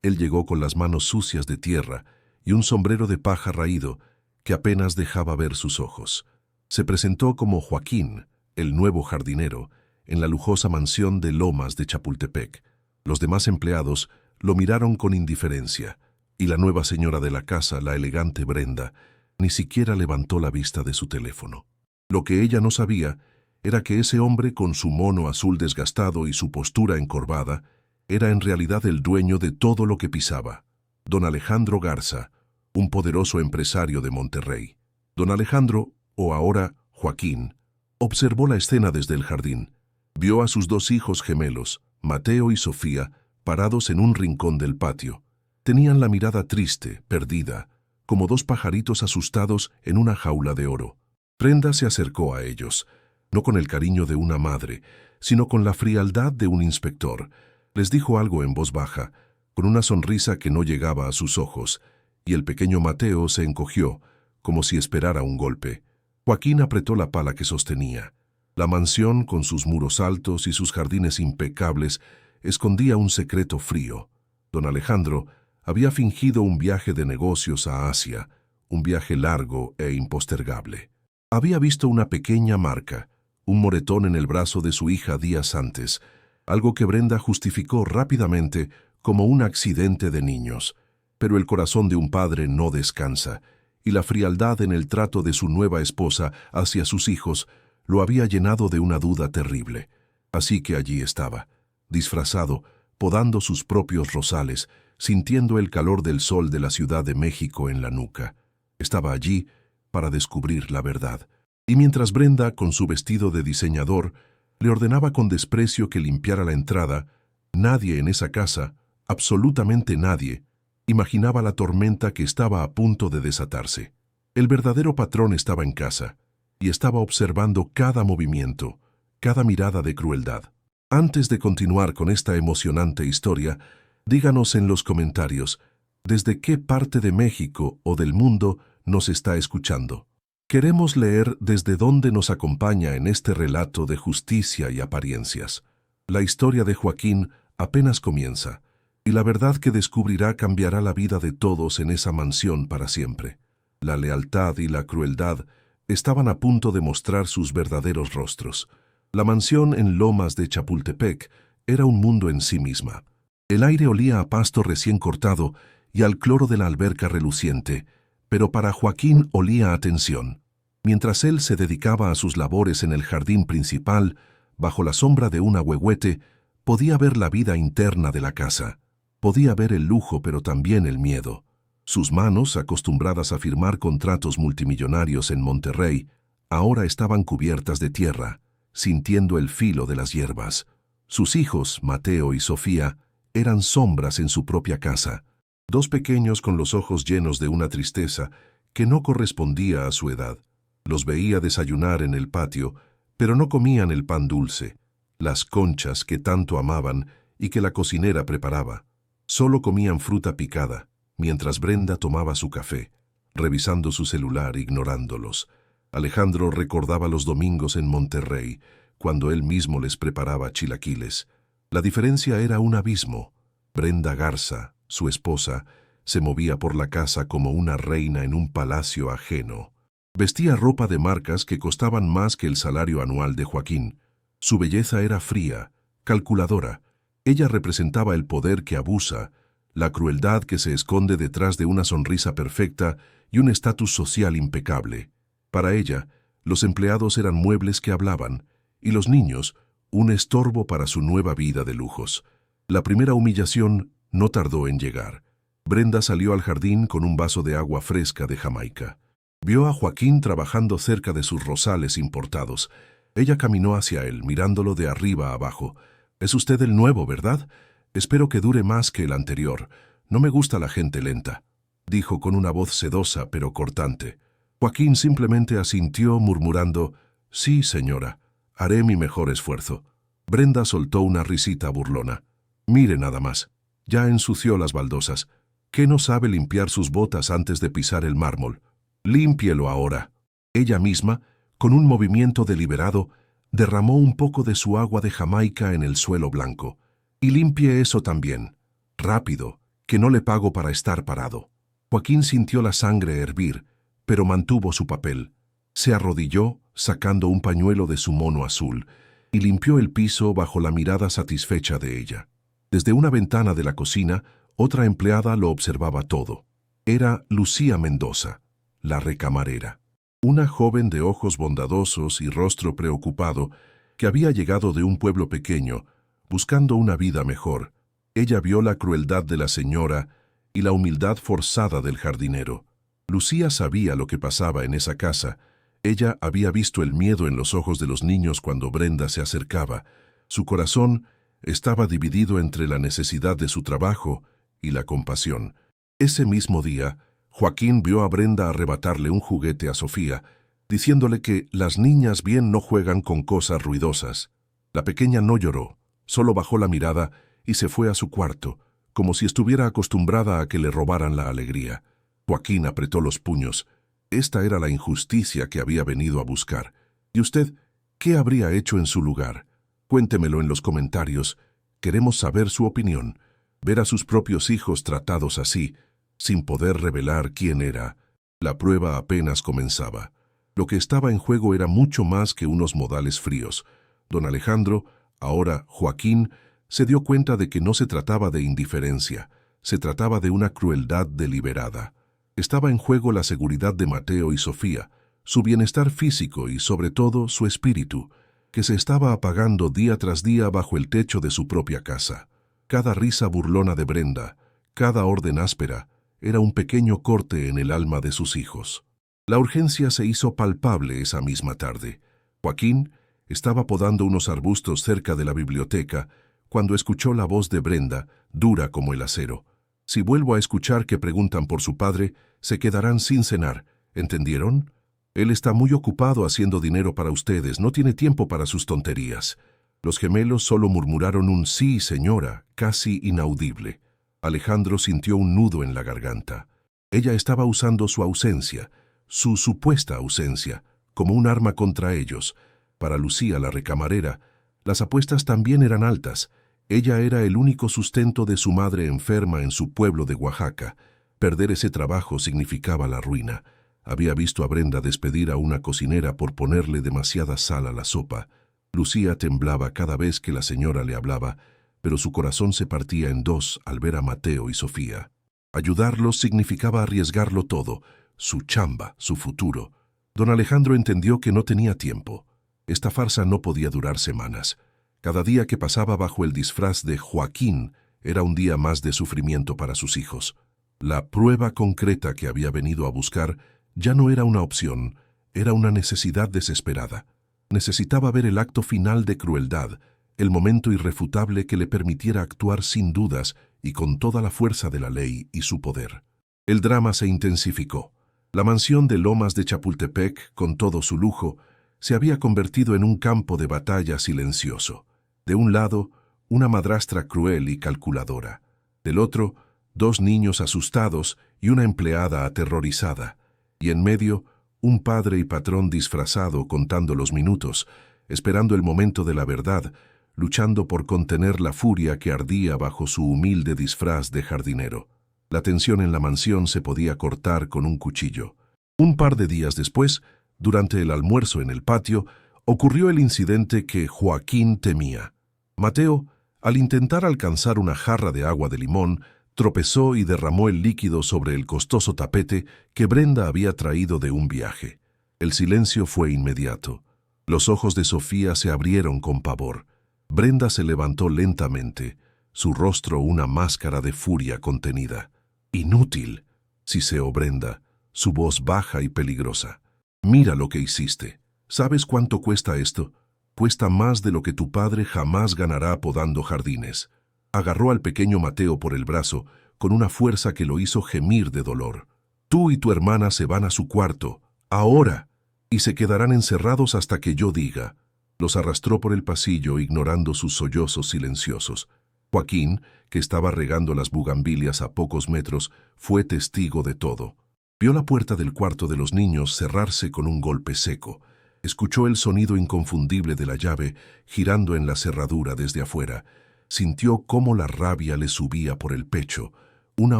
Él llegó con las manos sucias de tierra y un sombrero de paja raído que apenas dejaba ver sus ojos. Se presentó como Joaquín, el nuevo jardinero, en la lujosa mansión de Lomas de Chapultepec. Los demás empleados lo miraron con indiferencia, y la nueva señora de la casa, la elegante Brenda, ni siquiera levantó la vista de su teléfono. Lo que ella no sabía era que ese hombre con su mono azul desgastado y su postura encorvada era en realidad el dueño de todo lo que pisaba, don Alejandro Garza, un poderoso empresario de Monterrey. Don Alejandro, o ahora Joaquín, observó la escena desde el jardín. Vio a sus dos hijos gemelos, Mateo y Sofía, parados en un rincón del patio. Tenían la mirada triste, perdida, como dos pajaritos asustados en una jaula de oro. Brenda se acercó a ellos, no con el cariño de una madre, sino con la frialdad de un inspector. Les dijo algo en voz baja, con una sonrisa que no llegaba a sus ojos, y el pequeño Mateo se encogió, como si esperara un golpe. Joaquín apretó la pala que sostenía. La mansión, con sus muros altos y sus jardines impecables, escondía un secreto frío. Don Alejandro había fingido un viaje de negocios a Asia, un viaje largo e impostergable. Había visto una pequeña marca, un moretón en el brazo de su hija días antes, algo que Brenda justificó rápidamente como un accidente de niños. Pero el corazón de un padre no descansa, y la frialdad en el trato de su nueva esposa hacia sus hijos lo había llenado de una duda terrible. Así que allí estaba, disfrazado, podando sus propios rosales, sintiendo el calor del sol de la Ciudad de México en la nuca. Estaba allí para descubrir la verdad. Y mientras Brenda, con su vestido de diseñador, le ordenaba con desprecio que limpiara la entrada, nadie en esa casa, absolutamente nadie, imaginaba la tormenta que estaba a punto de desatarse. El verdadero patrón estaba en casa, y estaba observando cada movimiento, cada mirada de crueldad. Antes de continuar con esta emocionante historia, díganos en los comentarios desde qué parte de México o del mundo nos está escuchando. Queremos leer desde dónde nos acompaña en este relato de justicia y apariencias. La historia de Joaquín apenas comienza, y la verdad que descubrirá cambiará la vida de todos en esa mansión para siempre. La lealtad y la crueldad estaban a punto de mostrar sus verdaderos rostros. La mansión en Lomas de Chapultepec era un mundo en sí misma. El aire olía a pasto recién cortado y al cloro de la alberca reluciente, pero para Joaquín olía a tensión. Mientras él se dedicaba a sus labores en el jardín principal, bajo la sombra de un ahuehuete, podía ver la vida interna de la casa. Podía ver el lujo, pero también el miedo. Sus manos, acostumbradas a firmar contratos multimillonarios en Monterrey, ahora estaban cubiertas de tierra, sintiendo el filo de las hierbas. Sus hijos, Mateo y Sofía, eran sombras en su propia casa, dos pequeños con los ojos llenos de una tristeza que no correspondía a su edad. Los veía desayunar en el patio, pero no comían el pan dulce, las conchas que tanto amaban y que la cocinera preparaba. Solo comían fruta picada, mientras Brenda tomaba su café, revisando su celular, ignorándolos. Alejandro recordaba los domingos en Monterrey, cuando él mismo les preparaba chilaquiles. La diferencia era un abismo. Brenda Garza, su esposa, se movía por la casa como una reina en un palacio ajeno. Vestía ropa de marcas que costaban más que el salario anual de Joaquín. Su belleza era fría, calculadora. Ella representaba el poder que abusa, la crueldad que se esconde detrás de una sonrisa perfecta y un estatus social impecable. Para ella, los empleados eran muebles que hablaban, y los niños, un estorbo para su nueva vida de lujos. La primera humillación no tardó en llegar. Brenda salió al jardín con un vaso de agua fresca de Jamaica. Vio a Joaquín trabajando cerca de sus rosales importados. Ella caminó hacia él, mirándolo de arriba a abajo. «Es usted el nuevo, ¿verdad? Espero que dure más que el anterior. No me gusta la gente lenta», dijo con una voz sedosa pero cortante. Joaquín simplemente asintió murmurando: «Sí, señora, haré mi mejor esfuerzo». Brenda soltó una risita burlona. «Mire nada más, ya ensució las baldosas. ¿Qué no sabe limpiar sus botas antes de pisar el mármol? Límpielo ahora». Ella misma, con un movimiento deliberado, derramó un poco de su agua de Jamaica en el suelo blanco. «Y limpie eso también. Rápido. que no le pago para estar parado. Joaquín sintió la sangre hervir, pero mantuvo su papel. Se arrodilló, sacando un pañuelo de su mono azul, y limpió el piso bajo la mirada satisfecha de ella. Desde una ventana de la cocina, otra empleada lo observaba todo. Era Lucía Mendoza, la recamarera. Una joven de ojos bondadosos y rostro preocupado que había llegado de un pueblo pequeño, buscando una vida mejor. Ella vio la crueldad de la señora y la humildad forzada del jardinero. Lucía sabía lo que pasaba en esa casa. Ella había visto el miedo en los ojos de los niños cuando Brenda se acercaba. Su corazón estaba dividido entre la necesidad de su trabajo y la compasión. Ese mismo día, Joaquín vio a Brenda arrebatarle un juguete a Sofía, diciéndole que las niñas bien no juegan con cosas ruidosas. La pequeña no lloró, solo bajó la mirada y se fue a su cuarto, como si estuviera acostumbrada a que le robaran la alegría. Joaquín apretó los puños. Esta era la injusticia que había venido a buscar. ¿Y usted qué habría hecho en su lugar? Cuéntemelo en los comentarios. Queremos saber su opinión. Ver a sus propios hijos tratados así, sin poder revelar quién era. La prueba apenas comenzaba. Lo que estaba en juego era mucho más que unos modales fríos. Don Alejandro, ahora Joaquín, se dio cuenta de que no se trataba de indiferencia, se trataba de una crueldad deliberada. Estaba en juego la seguridad de Mateo y Sofía, su bienestar físico y sobre todo su espíritu, que se estaba apagando día tras día bajo el techo de su propia casa. Cada risa burlona de Brenda, cada orden áspera, era un pequeño corte en el alma de sus hijos. La urgencia se hizo palpable esa misma tarde. Joaquín estaba podando unos arbustos cerca de la biblioteca cuando escuchó la voz de Brenda, dura como el acero. Si vuelvo a escuchar que preguntan por su padre, se quedarán sin cenar. ¿Entendieron? Él está muy ocupado haciendo dinero para ustedes, no tiene tiempo para sus tonterías. Los gemelos solo murmuraron un sí, señora, casi inaudible. Alejandro sintió un nudo en la garganta. Ella estaba usando su ausencia, su supuesta ausencia, como un arma contra ellos. Para Lucía, la recamarera, las apuestas también eran altas. Ella era el único sustento de su madre enferma en su pueblo de Oaxaca. Perder ese trabajo significaba la ruina. Había visto a Brenda despedir a una cocinera por ponerle demasiada sal a la sopa. Lucía temblaba cada vez que la señora le hablaba, pero su corazón se partía en dos al ver a Mateo y Sofía. Ayudarlos significaba arriesgarlo todo, su chamba, su futuro. Don Alejandro entendió que no tenía tiempo. Esta farsa no podía durar semanas. Cada día que pasaba bajo el disfraz de Joaquín era un día más de sufrimiento para sus hijos. La prueba concreta que había venido a buscar ya no era una opción, era una necesidad desesperada. Necesitaba ver el acto final de crueldad, el momento irrefutable que le permitiera actuar sin dudas y con toda la fuerza de la ley y su poder. El drama se intensificó. La mansión de Lomas de Chapultepec, con todo su lujo, se había convertido en un campo de batalla silencioso. De un lado, una madrastra cruel y calculadora. Del otro, dos niños asustados y una empleada aterrorizada. Y en medio, un padre y patrón disfrazado contando los minutos, esperando el momento de la verdad, luchando por contener la furia que ardía bajo su humilde disfraz de jardinero. La tensión en la mansión se podía cortar con un cuchillo. Un par de días después, durante el almuerzo en el patio, ocurrió el incidente que Joaquín temía. Mateo, al intentar alcanzar una jarra de agua de limón, tropezó y derramó el líquido sobre el costoso tapete que Brenda había traído de un viaje. El silencio fue inmediato. Los ojos de Sofía se abrieron con pavor. Brenda se levantó lentamente, su rostro una máscara de furia contenida. «Inútil», siseó Brenda, su voz baja y peligrosa. «Mira lo que hiciste. ¿Sabes cuánto cuesta esto? Cuesta más de lo que tu padre jamás ganará podando jardines». Agarró al pequeño Mateo por el brazo, con una fuerza que lo hizo gemir de dolor. «Tú y tu hermana se van a su cuarto, ahora, y se quedarán encerrados hasta que yo diga». Los arrastró por el pasillo, ignorando sus sollozos silenciosos. Joaquín, que estaba regando las bugambilias a pocos metros, fue testigo de todo. Vio la puerta del cuarto de los niños cerrarse con un golpe seco. Escuchó el sonido inconfundible de la llave girando en la cerradura desde afuera. Sintió cómo la rabia le subía por el pecho, una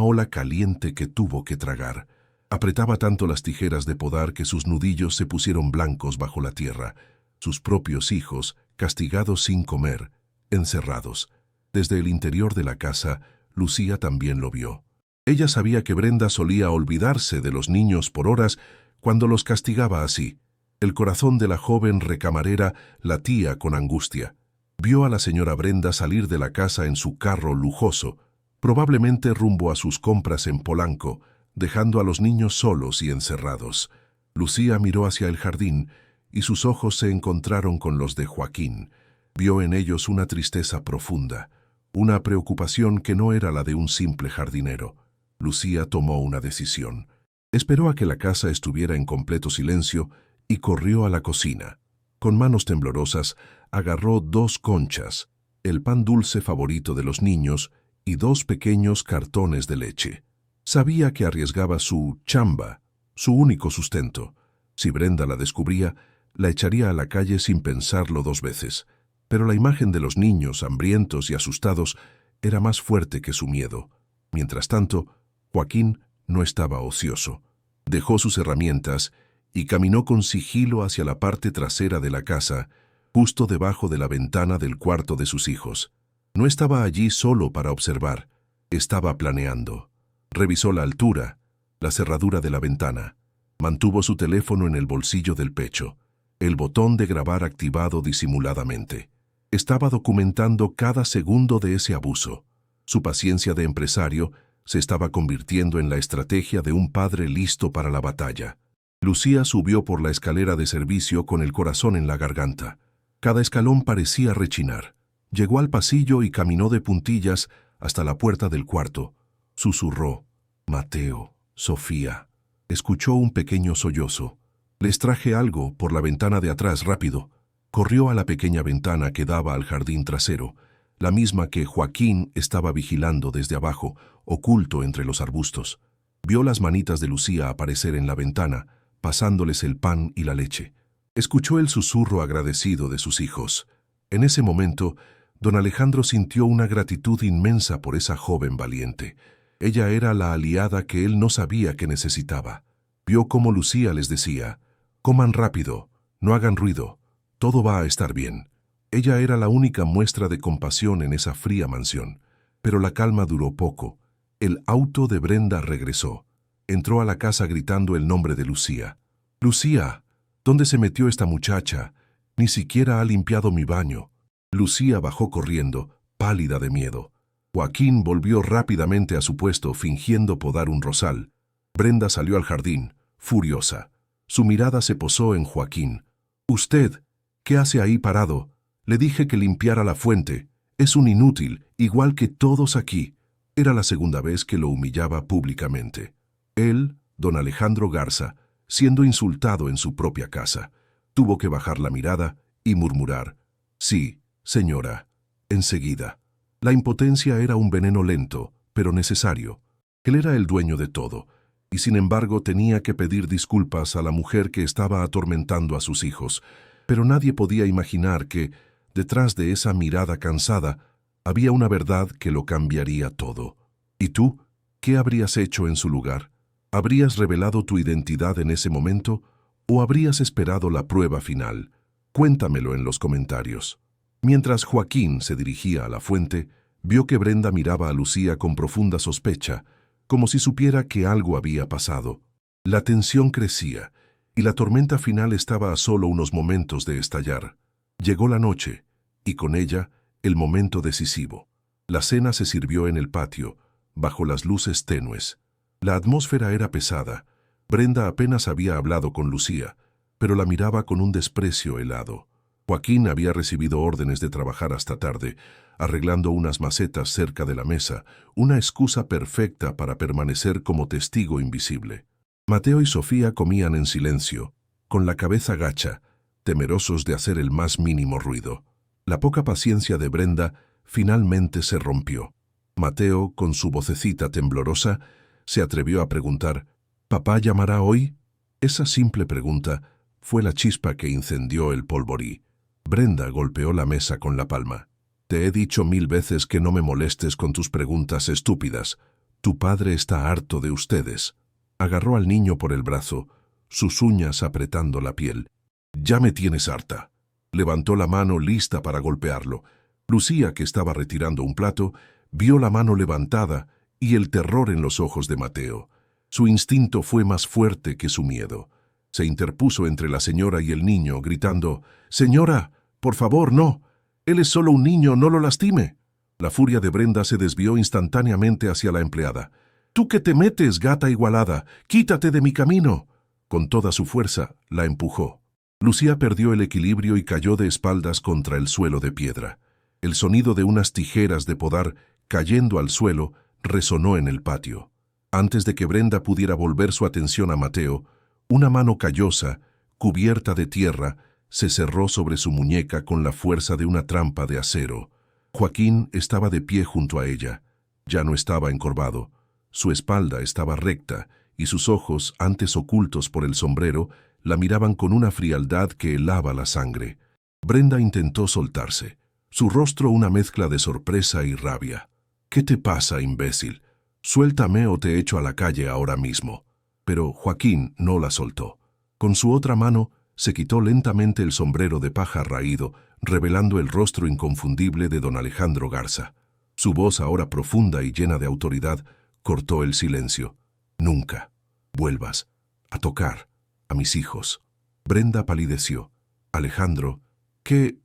ola caliente que tuvo que tragar. Apretaba tanto las tijeras de podar que sus nudillos se pusieron blancos bajo la tierra. Sus propios hijos, castigados sin comer, encerrados. Desde el interior de la casa, Lucía también lo vio. Ella sabía que Brenda solía olvidarse de los niños por horas cuando los castigaba así. El corazón de la joven recamarera latía con angustia. Vio a la señora Brenda salir de la casa en su carro lujoso, probablemente rumbo a sus compras en Polanco, dejando a los niños solos y encerrados. Lucía miró hacia el jardín y sus ojos se encontraron con los de Joaquín. Vio en ellos una tristeza profunda, una preocupación que no era la de un simple jardinero. Lucía tomó una decisión. Esperó a que la casa estuviera en completo silencio y corrió a la cocina. Con manos temblorosas, agarró 2 conchas, el pan dulce favorito de los niños y 2 pequeños cartones de leche. Sabía que arriesgaba su chamba, su único sustento. Si Brenda la descubría, la echaría a la calle sin pensarlo 2 veces. Pero la imagen de los niños, hambrientos y asustados, era más fuerte que su miedo. Mientras tanto, Joaquín no estaba ocioso. Dejó sus herramientas y caminó con sigilo hacia la parte trasera de la casa, justo debajo de la ventana del cuarto de sus hijos. No estaba allí solo para observar, estaba planeando. Revisó la altura, la cerradura de la ventana. Mantuvo su teléfono en el bolsillo del pecho, el botón de grabar activado disimuladamente. Estaba documentando cada segundo de ese abuso. Su paciencia de empresario se estaba convirtiendo en la estrategia de un padre listo para la batalla. Lucía subió por la escalera de servicio con el corazón en la garganta. Cada escalón parecía rechinar. Llegó al pasillo y caminó de puntillas hasta la puerta del cuarto. Susurró: «Mateo, Sofía». Escuchó un pequeño sollozo. «Les traje algo por la ventana de atrás, rápido». Corrió a la pequeña ventana que daba al jardín trasero, la misma que Joaquín estaba vigilando desde abajo, oculto entre los arbustos. Vio las manitas de Lucía aparecer en la ventana, pasándoles el pan y la leche. Escuchó el susurro agradecido de sus hijos. En ese momento, don Alejandro sintió una gratitud inmensa por esa joven valiente. Ella era la aliada que él no sabía que necesitaba. Vio cómo Lucía les decía: «Coman rápido, no hagan ruido, todo va a estar bien». Ella era la única muestra de compasión en esa fría mansión. Pero la calma duró poco. El auto de Brenda regresó. Entró a la casa gritando el nombre de Lucía. «Lucía, ¿dónde se metió esta muchacha? Ni siquiera ha limpiado mi baño». Lucía bajó corriendo, pálida de miedo. Joaquín volvió rápidamente a su puesto, fingiendo podar un rosal. Brenda salió al jardín, furiosa. Su mirada se posó en Joaquín. «Usted, ¿qué hace ahí parado? Le dije que limpiara la fuente. Es un inútil, igual que todos aquí». Era la segunda vez que lo humillaba públicamente. Él, don Alejandro Garza, siendo insultado en su propia casa, tuvo que bajar la mirada y murmurar: «Sí, señora, enseguida». La impotencia era un veneno lento, pero necesario. Él era el dueño de todo, y sin embargo tenía que pedir disculpas a la mujer que estaba atormentando a sus hijos. Pero nadie podía imaginar que, detrás de esa mirada cansada, había una verdad que lo cambiaría todo. ¿Y tú? ¿Qué habrías hecho en su lugar? ¿Habrías revelado tu identidad en ese momento o habrías esperado la prueba final? Cuéntamelo en los comentarios. Mientras Joaquín se dirigía a la fuente, vio que Brenda miraba a Lucía con profunda sospecha, como si supiera que algo había pasado. La tensión crecía, y la tormenta final estaba a solo unos momentos de estallar. Llegó la noche, y con ella, el momento decisivo. La cena se sirvió en el patio, bajo las luces tenues. La atmósfera era pesada. Brenda apenas había hablado con Lucía, pero la miraba con un desprecio helado. Joaquín había recibido órdenes de trabajar hasta tarde, arreglando unas macetas cerca de la mesa, una excusa perfecta para permanecer como testigo invisible. Mateo y Sofía comían en silencio, con la cabeza gacha, temerosos de hacer el más mínimo ruido. La poca paciencia de Brenda finalmente se rompió. Mateo, con su vocecita temblorosa, se atrevió a preguntar: «¿Papá llamará hoy?». Esa simple pregunta fue la chispa que incendió el polvorí. Brenda golpeó la mesa con la palma. «Te he dicho 1000 veces que no me molestes con tus preguntas estúpidas. Tu padre está harto de ustedes. Agarró al niño por el brazo, sus uñas apretando la piel. Ya me tienes harta. Levantó la mano lista para golpearlo. Lucía, que estaba retirando un plato, vio la mano levantada y el terror en los ojos de Mateo. Su instinto fue más fuerte que su miedo. Se interpuso entre la señora y el niño, gritando: «Señora, por favor, no. Él es solo un niño, no lo lastime». La furia de Brenda se desvió instantáneamente hacia la empleada. «¿Tú qué te metes, gata igualada? ¡Quítate de mi camino!». Con toda su fuerza, la empujó. Lucía perdió el equilibrio y cayó de espaldas contra el suelo de piedra. El sonido de unas tijeras de podar cayendo al suelo resonó en el patio. Antes de que Brenda pudiera volver su atención a Mateo, una mano callosa, cubierta de tierra, se cerró sobre su muñeca con la fuerza de una trampa de acero. Joaquín estaba de pie junto a ella. Ya no estaba encorvado. Su espalda estaba recta y sus ojos, antes ocultos por el sombrero, la miraban con una frialdad que helaba la sangre. Brenda intentó soltarse. Su rostro una mezcla de sorpresa y rabia. «¿Qué te pasa, imbécil? Suéltame o te echo a la calle ahora mismo». Pero Joaquín no la soltó. Con su otra mano se quitó lentamente el sombrero de paja raído, revelando el rostro inconfundible de don Alejandro Garza. Su voz, ahora profunda y llena de autoridad, cortó el silencio. «Nunca vuelvas a tocar a mis hijos». Brenda palideció. «Alejandro, ¿qué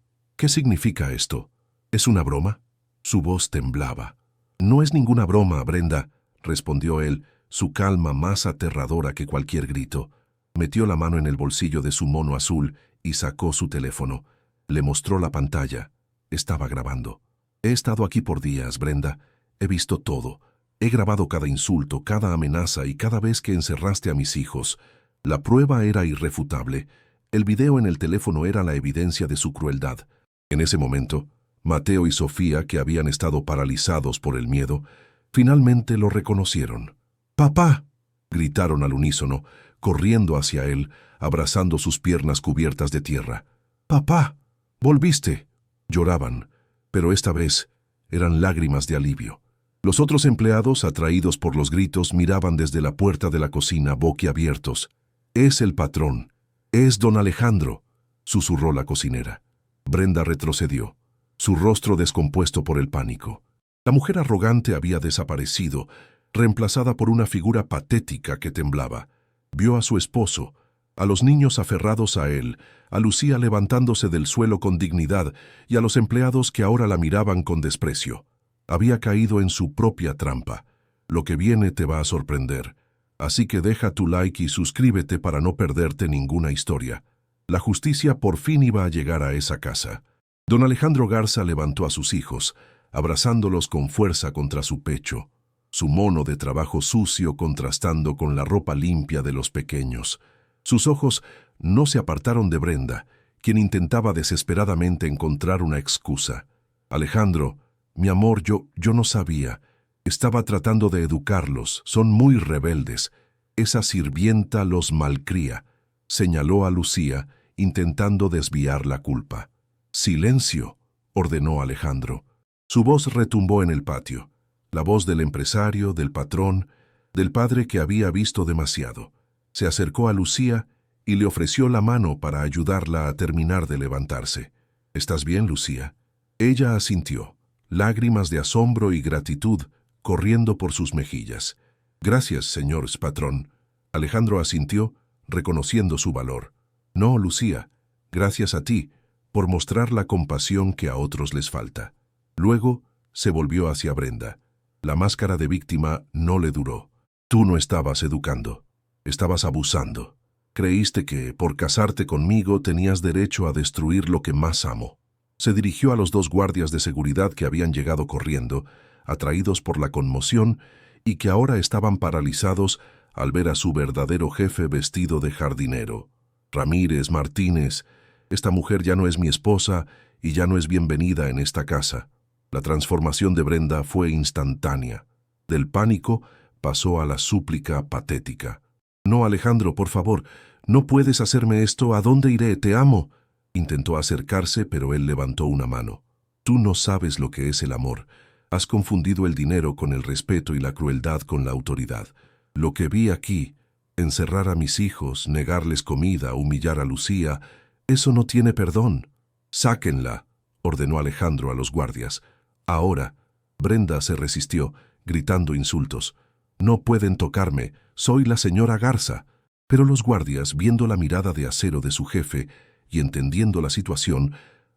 significa esto? ¿Es una broma?». Su voz temblaba. «No es ninguna broma, Brenda», respondió él, su calma más aterradora que cualquier grito. Metió la mano en el bolsillo de su mono azul y sacó su teléfono. Le mostró la pantalla. Estaba grabando. «He estado aquí por días, Brenda. He visto todo. He grabado cada insulto, cada amenaza y cada vez que encerraste a mis hijos. La prueba era irrefutable. El video en el teléfono era la evidencia de su crueldad». En ese momento, Mateo y Sofía, que habían estado paralizados por el miedo, finalmente lo reconocieron. «¡Papá!», gritaron al unísono, corriendo hacia él, abrazando sus piernas cubiertas de tierra. «¡Papá! ¡Volviste!». Lloraban, pero esta vez eran lágrimas de alivio. Los otros empleados, atraídos por los gritos, miraban desde la puerta de la cocina boquiabiertos. «Es el patrón. Es don Alejandro», susurró la cocinera. Brenda retrocedió, su rostro descompuesto por el pánico. La mujer arrogante había desaparecido, reemplazada por una figura patética que temblaba. Vio a su esposo, a los niños aferrados a él, a Lucía levantándose del suelo con dignidad y a los empleados que ahora la miraban con desprecio. Había caído en su propia trampa. Lo que viene te va a sorprender. Así que deja tu like y suscríbete para no perderte ninguna historia. La justicia por fin iba a llegar a esa casa. Don Alejandro Garza levantó a sus hijos, abrazándolos con fuerza contra su pecho, su mono de trabajo sucio contrastando con la ropa limpia de los pequeños. Sus ojos no se apartaron de Brenda, quien intentaba desesperadamente encontrar una excusa. «Alejandro, mi amor, yo no sabía. Estaba tratando de educarlos, son muy rebeldes. Esa sirvienta los malcría», señaló a Lucía, intentando desviar la culpa. «Silencio», ordenó Alejandro. Su voz retumbó en el patio, la voz del empresario, del patrón, del padre que había visto demasiado. Se acercó a Lucía y le ofreció la mano para ayudarla a terminar de levantarse. «¿Estás bien, Lucía?». Ella asintió, lágrimas de asombro y gratitud corriendo por sus mejillas. «Gracias, señor patrón». Alejandro asintió, reconociendo su valor. «No, Lucía, gracias a ti, por mostrar la compasión que a otros les falta». Luego se volvió hacia Brenda. La máscara de víctima no le duró. «Tú no estabas educando, estabas abusando. Creíste que, por casarte conmigo, tenías derecho a destruir lo que más amo». Se dirigió a los dos guardias de seguridad que habían llegado corriendo, atraídos por la conmoción y que ahora estaban paralizados al ver a su verdadero jefe vestido de jardinero. «Ramírez, Martínez, esta mujer ya no es mi esposa y ya no es bienvenida en esta casa». La transformación de Brenda fue instantánea. Del pánico pasó a la súplica patética. «No, Alejandro, por favor, no puedes hacerme esto. ¿A dónde iré? Te amo». Intentó acercarse, pero él levantó una mano. «Tú no sabes lo que es el amor. Has confundido el dinero con el respeto y la crueldad con la autoridad. Lo que vi aquí, encerrar a mis hijos, negarles comida, humillar a Lucía, eso no tiene perdón. Sáquenla, ordenó Alejandro a los guardias. Ahora, Brenda se resistió, gritando insultos. No pueden tocarme, soy la señora Garza. Pero los guardias, viendo la mirada de acero de su jefe y entendiendo la situación,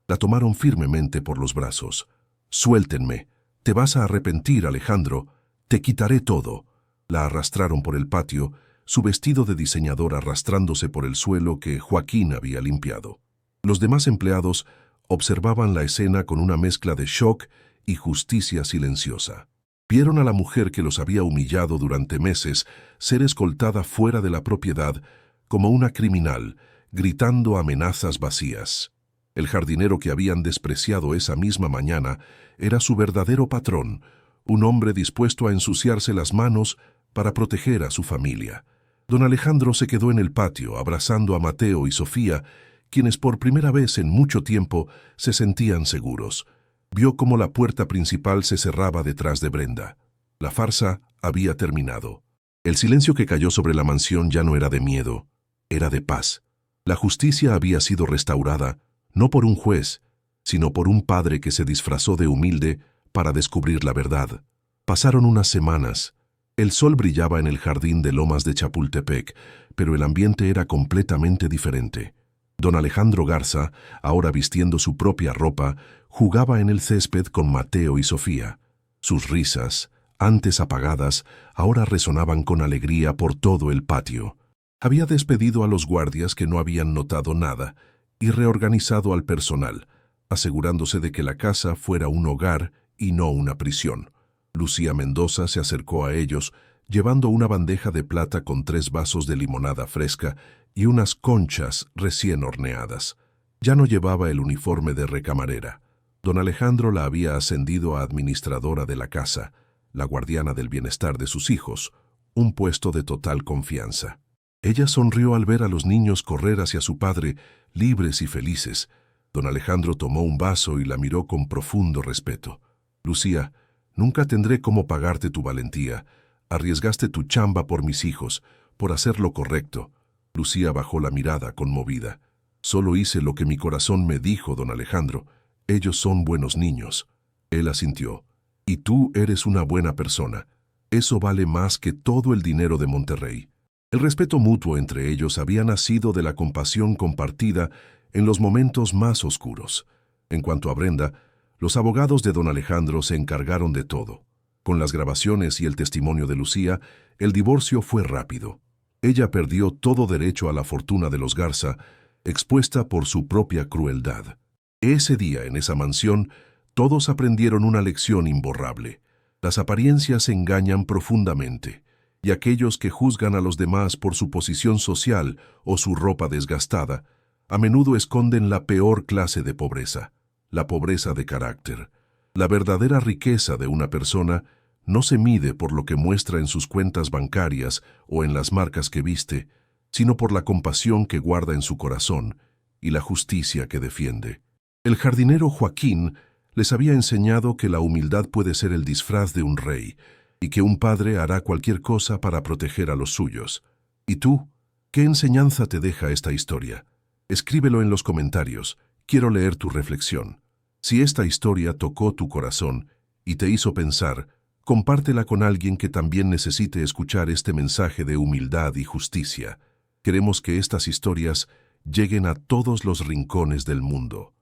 la tomaron firmemente por los brazos. Suéltenme. Te vas a arrepentir, Alejandro. Te quitaré todo. La arrastraron por el patio, su vestido de diseñador arrastrándose por el suelo que Joaquín había limpiado. Los demás empleados observaban la escena con una mezcla de shock y justicia silenciosa. Vieron a la mujer que los había humillado durante meses ser escoltada fuera de la propiedad como una criminal, gritando amenazas vacías. El jardinero que habían despreciado esa misma mañana era su verdadero patrón, un hombre dispuesto a ensuciarse las manos para proteger a su familia. Don Alejandro se quedó en el patio abrazando a Mateo y Sofía, quienes por primera vez en mucho tiempo se sentían seguros. Vio cómo la puerta principal se cerraba detrás de Brenda. La farsa había terminado. El silencio que cayó sobre la mansión ya no era de miedo, era de paz. La justicia había sido restaurada, no por un juez, sino por un padre que se disfrazó de humilde para descubrir la verdad. Pasaron unas semanas. El sol brillaba en el jardín de Lomas de Chapultepec, pero el ambiente era completamente diferente. Don Alejandro Garza, ahora vistiendo su propia ropa, jugaba en el césped con Mateo y Sofía. Sus risas, antes apagadas, ahora resonaban con alegría por todo el patio. Había despedido a los guardias que no habían notado nada y reorganizado al personal, asegurándose de que la casa fuera un hogar y no una prisión. Lucía Mendoza se acercó a ellos, llevando una bandeja de plata con 3 vasos de limonada fresca y unas conchas recién horneadas. Ya no llevaba el uniforme de recamarera. Don Alejandro la había ascendido a administradora de la casa, la guardiana del bienestar de sus hijos, un puesto de total confianza. Ella sonrió al ver a los niños correr hacia su padre, libres y felices. Don Alejandro tomó un vaso y la miró con profundo respeto. Lucía, nunca tendré cómo pagarte tu valentía. Arriesgaste tu chamba por mis hijos, por hacer lo correcto. Lucía bajó la mirada conmovida. Solo hice lo que mi corazón me dijo, don Alejandro. Ellos son buenos niños. Él asintió. Y tú eres una buena persona. Eso vale más que todo el dinero de Monterrey. El respeto mutuo entre ellos había nacido de la compasión compartida en los momentos más oscuros. En cuanto a Brenda, los abogados de don Alejandro se encargaron de todo. Con las grabaciones y el testimonio de Lucía, el divorcio fue rápido. Ella perdió todo derecho a la fortuna de los Garza, expuesta por su propia crueldad. Ese día, en esa mansión, todos aprendieron una lección imborrable. Las apariencias engañan profundamente, y aquellos que juzgan a los demás por su posición social o su ropa desgastada, a menudo esconden la peor clase de pobreza, la pobreza de carácter. La verdadera riqueza de una persona no se mide por lo que muestra en sus cuentas bancarias o en las marcas que viste, sino por la compasión que guarda en su corazón y la justicia que defiende. El jardinero Joaquín les había enseñado que la humildad puede ser el disfraz de un rey y que un padre hará cualquier cosa para proteger a los suyos. ¿Y tú? ¿Qué enseñanza te deja esta historia? Escríbelo en los comentarios. Quiero leer tu reflexión. Si esta historia tocó tu corazón y te hizo pensar, compártela con alguien que también necesite escuchar este mensaje de humildad y justicia. Queremos que estas historias lleguen a todos los rincones del mundo.